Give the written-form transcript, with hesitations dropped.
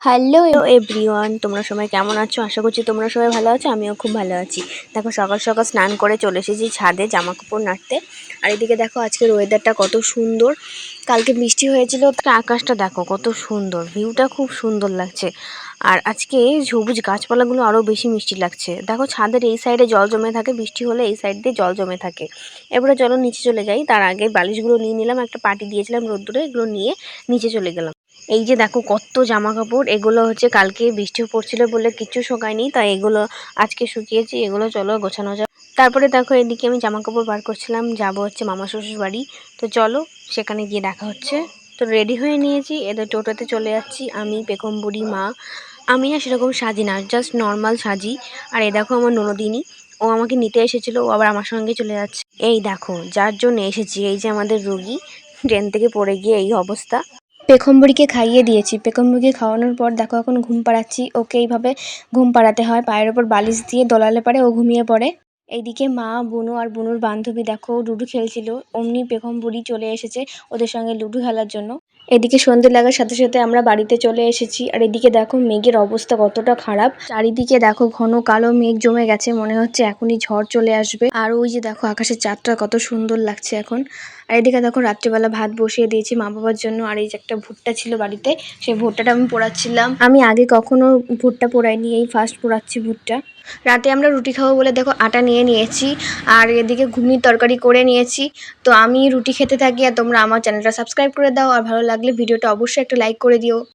Hello everyone, তোমরা সবাই কেমন আছো? আশা করছি তোমরা সবাই ভালো আছো। আমিও খুব ভালো আছি। দেখো সকাল সকাল স্নান করে চলে এসেছি ছাদে জামা কাপড় নাড়তে। আর এদিকে দেখো আজকের ওয়েদারটা কত সুন্দর। কালকে বৃষ্টি হয়েছিল, আকাশটা দেখো কত সুন্দর, ভিউটা খুব সুন্দর লাগছে। আর আজকে সবুজ গাছপালাগুলো আরও বেশি মিষ্টি লাগছে। দেখো ছাদের এই সাইডে জল জমে থাকে, বৃষ্টি হলে এই সাইড দিয়ে জল জমে থাকে। এবারে চলো নিচে চলে যাই। তার আগে বালিশগুলো নিয়ে নিলাম, একটা পাটি দিয়েছিলাম রোদ্দুরে, এগুলো নিয়ে নিচে চলে গেলাম। এই যে দেখো কত জামা কাপড়, এগুলো হচ্ছে কালকে বৃষ্টি পড়ছিল বলে কিছু শুকায়নি, তাই এগুলো আজকে শুকিয়েছি। এগুলো চলো গোছানো যাক। তারপরে দেখো এদিকে আমি জামা কাপড় বার করছিলাম, যাবো হচ্ছে মামা শ্বশুর বাড়ি। তো চলো সেখানে গিয়ে দেখা হচ্ছে। তো রেডি হয়ে নিয়েছি, এদের টোটোতে চলে যাচ্ছি আমি, পেখম বুড়ি, মা। আমি না সেরকম সাজি না, জাস্ট নর্মাল সাজি। আর এই দেখো আমার ননদিনী, ও আমাকে নিতে এসেছিল, ও আবার আমার সঙ্গে চলে যাচ্ছে। এই দেখো যার জন্য এসেছি, এই যে আমাদের রোগী, ট্রেন থেকে পড়ে গিয়ে এই অবস্থা। পেখমবুড়িকে খাইয়ে দিয়েছি। পেখমবুড়িকে খাওয়ানোর পর দেখো এখন ঘুম পাড়াচ্ছি ওকে। এইভাবে ঘুম পাড়াতে হয়, পায়ের ওপর বালিশ দিয়ে দোলালে পারে ও ঘুমিয়ে পড়ে। এইদিকে মা, বুনু আর বুনুর বান্ধবী দেখো লুডো খেলছিল, অমনি পেখমবুড়ি চলে এসেছে ওদের সঙ্গে লুডো খেলার জন্য। এদিকে সন্ধে লাগার সাথে সাথে আমরা বাড়িতে চলে এসেছি। আর এদিকে দেখো মেঘের অবস্থা কতটা খারাপ, চারিদিকে দেখো ঘন কালো মেঘ জমে গেছে, মনে হচ্ছে এখনই ঝড় চলে আসবে। আর ওই যে দেখো আকাশের চাঁদটা কত সুন্দর লাগছে এখন। আর এদিকে দেখো রাত্রিবেলা ভাত বসিয়ে দিয়েছি মা বাবার জন্য। আর এই যে একটা ভুট্টা ছিল বাড়িতে, সেই ভুট্টাটা আমি পোড়াচ্ছিলাম। আমি আগে কখনো ভুট্টা পোড়াইনি, এই ফার্স্ট পোড়াচ্ছি ভুট্টা। রাতে আমরা রুটি খাবো বলে দেখো আটা নিয়ে নিয়েছি, আর এদিকে ঘুগনির তরকারি করে নিয়েছি। তো আমি রুটি খেতে থাকি, আর তোমরা আমার চ্যানেলটা সাবস্ক্রাইব করে দাও, আর ভালো লাগলে ভিডিওটা অবশ্যই একটা লাইক করে দিও।